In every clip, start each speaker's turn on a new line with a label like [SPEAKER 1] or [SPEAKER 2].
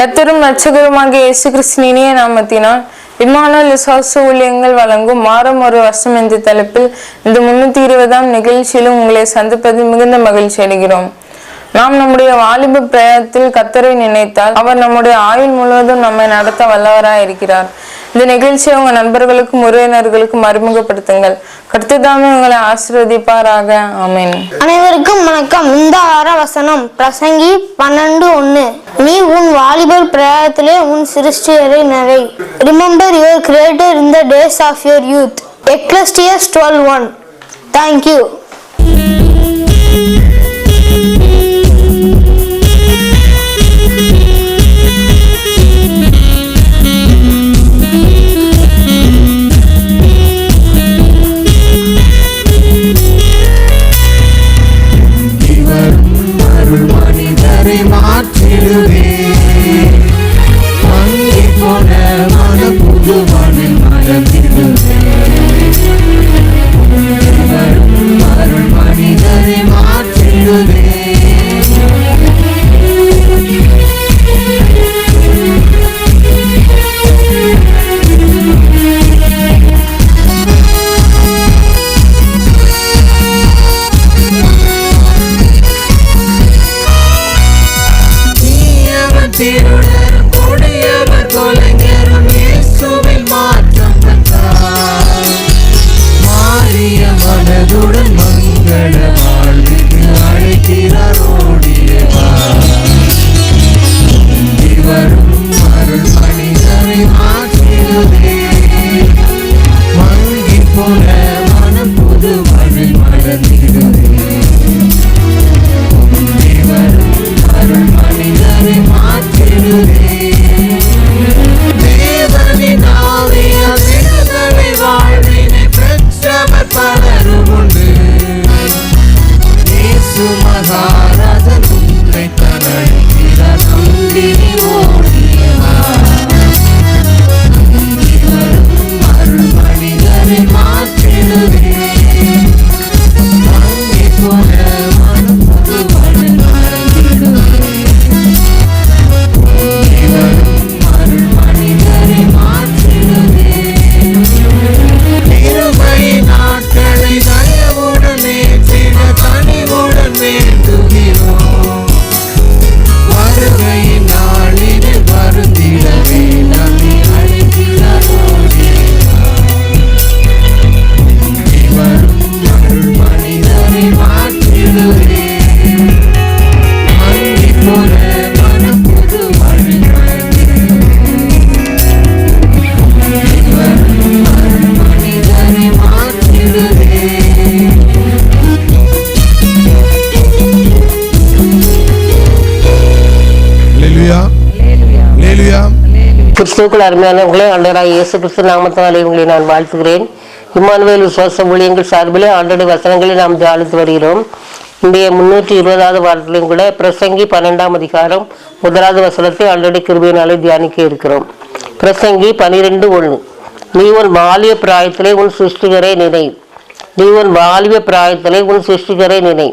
[SPEAKER 1] கர்த்தரும் இரட்சகருமாகிய இயேசு கிறிஸ்துவின் இனிய நாமத்தினால் இம்மானுவேல் விசுவாச ஊழியங்கள் வழங்கும் மாறும் ஒரு வருஷம் என்ற தலைப்பில் இந்த 320ஆம் நிகழ்ச்சியிலும் உங்களை சந்திப்பதில் மிகுந்த மகிழ்ச்சி அடைகிறோம். நாம் நம்முடைய வாலிப பிரயாணத்தில் கர்த்தரை நினைத்தால் அவர் நம்முடைய ஆயுள் முழுவதும் நம்மை நடத்த வல்லவராய் இருக்கிறார். இந்த நிகழ்ச்சியை உங்க நண்பர்களுக்கும் உறவினர்களுக்கும் அறிமுகப்படுத்துங்கள். கர்த்ததாமே உங்களை ஆசீர்வதிப்பாராக. ஆமென்.
[SPEAKER 2] அனைவருக்கும் வணக்கம். இந்த வார வசனம் பிரசங்கி 12:1. நீ உன் வாலிபர் பிரயாணத்திலே உன் சிருஷ்டியரை நிறை. Remember your creator in the days of your youth. Ecclesiastes 12:1. Thank you.
[SPEAKER 3] கிறிஸ்துவுக்குள் அருமையானவர்களே, ஆண்டவராகிய இயேசு கிறிஸ்து நாமத்தினாலே உங்களை நான் வாழ்த்துகிறேன். இம்மானுவேல் விசுவாச ஊழியங்கள் சார்பிலே ஆண்டோட வசனங்களை நாம் தியானித்து வருகிறோம். இன்றைய 320வது வாரத்திலும் கூட பிரசங்கி 12ஆம் அதிகாரம் 1வது வசனத்தை ஆண்டோட கிருபையினாலே தியானிக்க இருக்கிறோம். பிரசங்கி 12:1. நீ உன் வாலிப பிராயத்திலே உன் சிருஷ்டிகரை நினை. நீ உன் வாலிப பிராயத்திலே உன் சிருஷ்டிகரை நினை.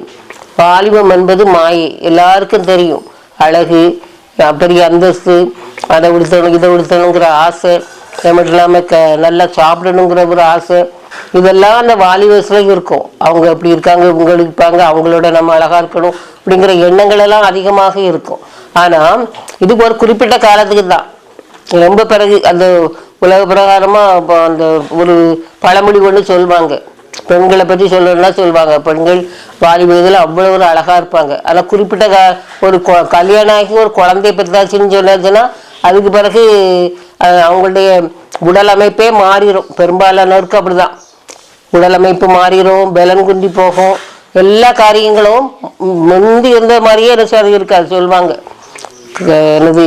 [SPEAKER 3] வாலிபம் என்பது மாயை, எல்லாருக்கும் தெரியும். அழகு, பெரிய அந்தஸ்து, அதை உடுத்தணும் இதை உடுத்தணுங்கிற ஆசை, அது மட்டும் இல்லாமல் நல்லா சாப்பிடணுங்கிற ஒரு ஆசை, இதெல்லாம் அந்த வாலிப வயசுல இருக்கும். அவங்க எப்படி இருக்காங்க, இவங்க இருப்பாங்க, அவங்களோட நம்ம அழகா இருக்கணும் அப்படிங்கிற எண்ணங்கள் எல்லாம் அதிகமாக இருக்கும். ஆனால் இது ஒரு குறிப்பிட்ட காலத்துக்கு தான். ரொம்ப பிறகு அந்த உலக பிரகாரமா அந்த ஒரு பழமொழி ஒன்று சொல்லுவாங்க, பெண்களை பற்றி சொல்லணும்னா சொல்லுவாங்க, பெண்கள் வாலிப வயதில் அவ்வளோ ஒரு அழகா இருப்பாங்க. ஆனால் குறிப்பிட்ட ஒரு கல்யாணம் ஆகி ஒரு குழந்தைய பெற்றாச்சுன்னு சொன்னாச்சுன்னா அதுக்கு பிறகு அவங்களுடைய உடல் அமைப்பே மாறிடும். பெரும்பாலானவருக்கு அப்படிதான் உடல் அமைப்பு மாறிடும், பலன் குண்டி போகும், எல்லா காரியங்களும் முந்தி இருந்த மாதிரியே அது இருக்காது. சொல்லுவாங்க, எனது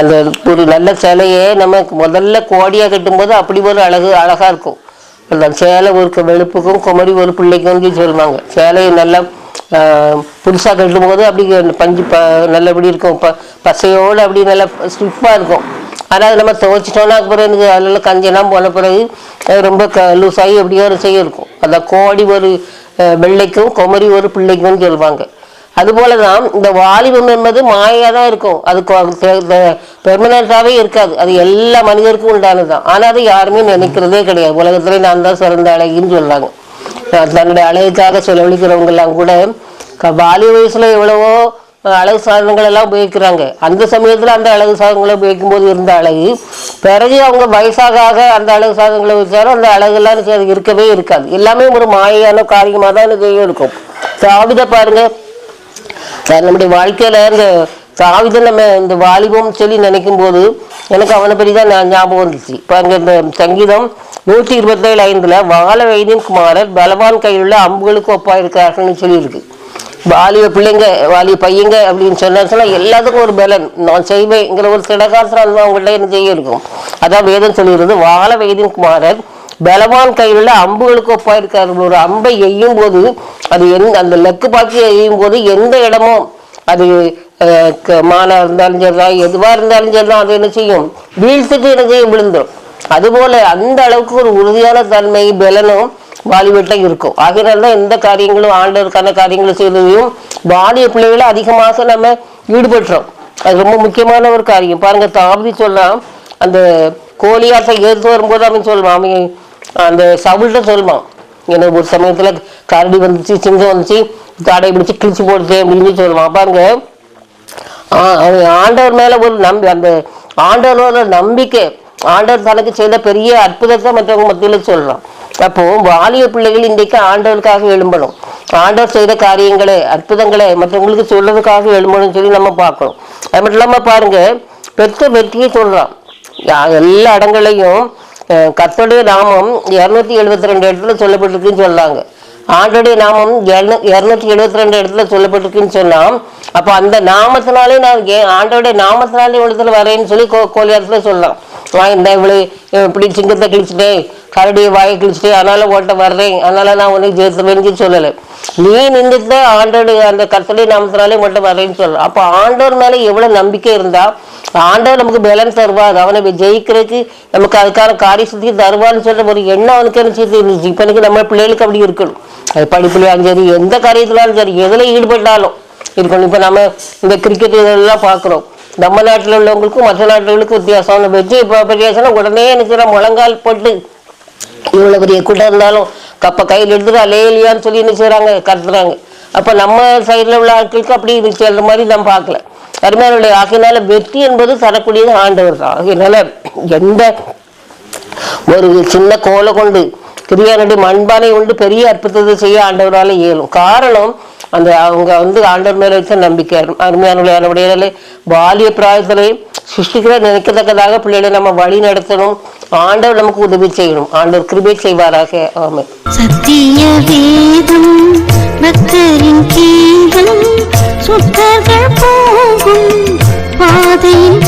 [SPEAKER 3] அந்த ஒரு நல்ல சிலையை நம்ம முதல்ல கோடியாக கட்டும்போது அப்படி ஒரு அழகா இருக்கும். அந்த சேலை ஒரு வெளுப்புக்கும் குமரி ஒரு பிள்ளைக்கும் சொல்லுவாங்க. சேலையை நல்லா புதுசாக கட்டும்போது அப்படி பஞ்சு நல்லபடி இருக்கும், பசையோடு அப்படி நல்லா ஸ்டிஃபாக இருக்கும். ஆனால் அது நம்ம துவைச்சிட்டோன்னா அப்புறம் எனக்கு அதில் கஞ்செல்லாம் போன பிறகு ரொம்ப லூஸாகி எப்படியோ ஒரு செய்ய இருக்கும். அந்த கோடி ஒரு வெள்ளைக்கும் குமரி ஒரு பிள்ளைக்கும்னு சொல்லுவாங்க. அதுபோல தான் இந்த வாலிபம் என்பது மாயாக தான் இருக்கும். அது பெர்மனண்டாவே இருக்காது. அது எல்லா மனிதருக்கும் உண்டானதுதான். ஆனா அது யாருமே நினைக்கிறதே கிடையாது. உலகத்திலே நான் தான் சிறந்த அழகின்னு சொல்றாங்க. தன்னுடைய அழகுக்காக செலவழிக்கிறவங்க எல்லாம் கூட வாலிப வயசுல எவ்வளவோ அழகு சாதனங்கள் எல்லாம் உபயோகிக்கிறாங்க. அந்த சமயத்துல அந்த அழகு சாதனங்களை உபயோகிக்கும் போது இருந்த அழகு பிறகு அவங்க வயசாக அந்த அழகு சாதனங்களை வச்சாலும் அந்த அழகெல்லாம் இருக்கவே இருக்காது. எல்லாமே ஒரு மாயான காரியமா தான் செய்ய இருக்கும். தாவித பாருங்க, நம்முடைய வாழ்க்கையில இந்த தாவித நம்ம இந்த வாலிபம் சொல்லி நினைக்கும் போது எனக்கு அவனை பற்றி தான் ஞாபகம் வந்துச்சு. இப்போ அங்கே இந்த சங்கீதம் 127:5 வாழ வயதின் குமாரர் பலவான் கையிலுள்ள அம்புகளுக்கு ஒப்பா இருக்கிறார்கள்னு சொல்லியிருக்கு. வாலிப பிள்ளைங்க வாலிப பையங்க அப்படின்னு சொன்னா எல்லாத்துக்கும் ஒரு பலன் நான் செய்வேங்கிற ஒரு திடகாசனம் அவங்கள்ட்ட என்ன செய்ய இருக்கும். அதான் வேதம் சொல்லிடுறது, வாழ வயதின் குமாரர் பலவான் கையிலுள்ள அம்புகளுக்கு ஒப்பா இருக்கார்கள். ஒரு அம்பை எய்யும் போது அது அந்த லக்கு பாக்கி எய்யும் போது எந்த இடமும் அது மானா இருந்தாலும் சரிதான் எதுவா இருந்தாலும் சரிதான் அது என்ன செய்யும், வீழ்த்துட்டு என்ன செய்யும், விழுந்துடும். அதுபோல அந்த அளவுக்கு ஒரு உறுதியான தன்மை பலனும் வாலிபட்ட இருக்கும். ஆகையினால்தான் எந்த காரியங்களும் ஆண்டவருக்கான காரியங்களை செய்வதையும் வாலிப பிள்ளைகளை அதிகமாக நம்ம ஈடுபட்டுறோம். அது ரொம்ப முக்கியமான ஒரு காரியம். பாருங்க, தாவீது சொல்லலாம், அந்த கோலியாட்டை ஏற்று வரும்போது அவன் சொல்லுவான், அவன் அந்த சவுல்கிட்ட சொல்லுவான், எனக்கு ஒரு சமயத்துல கரடி வந்துச்சு, சிங்கம் வந்துச்சு, தடை பிடிச்சு கிழிச்சு போடுச்சு அப்படின்னு சொல்லுவான். பாருங்க, அவன் ஆண்டவர் மேல ஒரு அந்த ஆண்டவரோட நம்பிக்கை, ஆண்டவர் தனக்கு செய்த பெரிய அற்புதத்தை மற்றவங்க மத்தியில சொல்றான். அப்போ வாலிப பிள்ளைகள் இன்றைக்கு ஆண்டவருக்காக எழும்பணும், ஆண்டவர் செய்த காரியங்களை அற்புதங்களை மற்றவங்களுக்கு சொல்றதுக்காக எழும்பணும்னு சொல்லி நம்ம பார்க்கணும். அது மட்டும் இல்லாம பாருங்க, பெற்ற வெற்றியை சொல்றான். எல்லா இடங்களையும் கர்த்தருடைய நாமம் 272 இடத்துல சொல்லப்பட்டிருக்குன்னு சொல்றாங்க. ஆண்டோடைய நாமம் 272 இடத்துல சொல்லப்பட்டிருக்குன்னு சொன்னா, அப்ப அந்த நாமத்தினாலே நான் ஆண்டோடைய நாமத்தினாலே இடத்துல வரேன்னு சொல்லி கோலியாத்துல சொல்லலாம். இந்த இவ்வளவு இப்படி சிங்கத்தை கிழிச்சிட்டேன், கரடியை வாயை கிழிச்சிட்டேன், அதனால ஓட்ட வர்றேன், அதனால நான் உனக்கு ஜெயித்துவேன்னு சொல்லலை. நீ நின்றுட்டு ஆண்டோடைய அந்த கர்த்தருடைய நாமத்தினாலே மட்டும் வர்றேன்னு சொல்லலாம். அப்ப ஆண்டவர் மேல எவ்வளவு நம்பிக்கை இருந்தா ஆண்டவர் நமக்கு பலன் தருவார், அவனை ஜெயிக்கிறதுக்கு நமக்கு அதுக்கான காரிய சுத்தி தருவான்னு சொல்ற ஒரு எண்ணம் அவனுக்கு என்ன இருந்துச்சு. இப்ப எனக்கு நம்ம பிள்ளைகளுக்கு அப்படி இருக்கணும். அது படிப்புலையும் சரி, எந்த காரியத்திலாலும் சரி, எதுல ஈடுபட்டாலும் இருக்கணும். இப்ப நம்ம இந்த கிரிக்கெட் இதெல்லாம் பாக்குறோம், நம்ம நாட்டில் உள்ளவங்களுக்கும் மற்ற நாட்டுகளுக்கும் வித்தியாசம். வெற்றி வித்தியாசம் உடனே எனக்கு முழங்கால் போட்டு இவ்வளவு பெரிய கூட்டம் இருந்தாலும் கப்ப கையில் எடுத்துட்டு அலையிலையான்னு சொல்லி என்ன செய்யறாங்க, கத்துறாங்க. அப்ப நம்ம சைட்ல உள்ள ஆட்களுக்கு அப்படி சொல்ற மாதிரி நம்ம பார்க்கல. அருமையானுடைய ஆகையினால வெற்றி என்பது தரக்கூடியது ஆண்டவர் தான். ஆகையினால எந்த ஒரு சின்ன கோலை கொண்டு கிரியானுடைய மண்பானை கொண்டு பெரிய அற்புதத்தை செய்ய ஆண்டவரால இயலும். காரணம் அந்த அவங்க ஆண்டவர் மேல வச்ச நம்பிக்கை. அருமையானுடைய பாலிய பிராயத்திலே சிருஷ்டிக்கிற நினைக்கத்தக்கதாக பிள்ளைகளை நம்ம வழி நடத்தணும். ஆண்டவர் நமக்கு உதவி செய்யணும். ஆண்டவர் கிருபை செய்வாராக. ஆமென்.
[SPEAKER 4] சத்திய வேதம் பக்தரின் கீதம் சுத்தர்கள் போகும் பாதையின்